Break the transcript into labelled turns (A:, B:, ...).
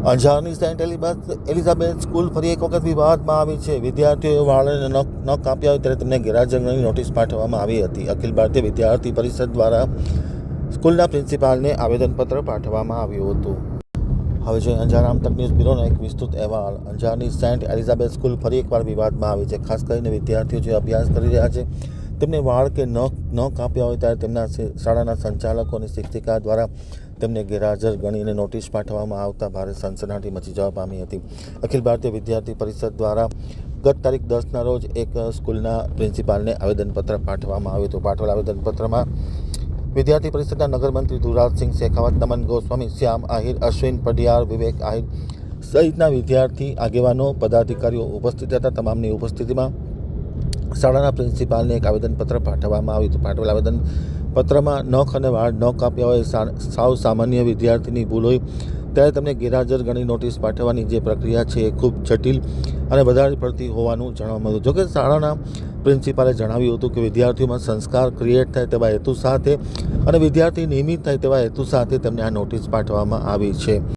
A: અંજારની Saint Elizabeth school ફરી એક વખત વિવાદમાં આવી છે. વિદ્યાર્થીઓએ વાળને ન કાપ્યા હોય ત્યારે તેમને ગેરહાજરીની નોટિસ પાઠવવામાં આવી હતી. અખિલ ભારતીય વિદ્યાર્થી પરિષદ દ્વારા સ્કૂલના પ્રિન્સિપાલને આવેદનપત્ર પાઠવવામાં આવ્યું હતું. હવે જોઈએ અંજાર આમતક ન્યૂઝ બ્યુરોનો એક વિસ્તૃત અહેવાલ. અંજારની સેન્ટ એલિઝાબેથ સ્કૂલ ફરી એકવાર વિવાદમાં આવી છે. ખાસ કરીને વિદ્યાર્થીઓ જે અભ્યાસ કરી રહ્યા છે તેમને વાળ કે ન કાપ્યા હોય ત્યારે તેમના શાળાના સંચાલકો અને શિક્ષિકા દ્વારા તેમને ગેરહાજર ગણીને નોટિસ પાઠવવામાં આવતા ભારે સનસનાટી મચી જવા પામી હતી. અખિલ ભારતીય વિદ્યાર્થી પરિષદ દ્વારા ગત તારીખ 10ના રોજ એક સ્કૂલના પ્રિન્સિપાલને આવેદનપત્ર પાઠવવામાં આવ્યું હતું. પાઠવેલ આવેદનપત્રમાં વિદ્યાર્થી પરિષદના નગરમંત્રી ધુરાજસિંહ શેખાવત, નમન ગોસ્વામી, શ્યામ આહિર, અશ્વિન પઢિયાર, વિવેક આહિર સહિતના વિદ્યાર્થી આગેવાનો, પદાધિકારીઓ ઉપસ્થિત હતા. તમામની ઉપસ્થિતિમાં શાળાના પ્રિન્સિપાલને એક આવેદનપત્ર પાઠવવામાં આવ્યું હતું. પાઠવેલ આવેદનપત્રમાં નખ અને વાળ ન કાપ્યા હોય, સાવ સામાન્ય વિદ્યાર્થીની ભૂલ હોય ત્યારે તેમને ગેરહાજર ગણી નોટિસ પાઠવવાની જે પ્રક્રિયા છે એ ખૂબ જટિલ અને વધારે પડતી હોવાનું જાણવા મળ્યું. જોકે શાળાના પ્રિન્સિપાલે જણાવ્યું હતું કે વિદ્યાર્થીઓમાં સંસ્કાર ક્રિએટ થાય તેવા હેતુ સાથે અને વિદ્યાર્થી નિયમિત થાય તેવા હેતુ સાથે તેમને આ નોટિસ પાઠવવામાં આવી છે.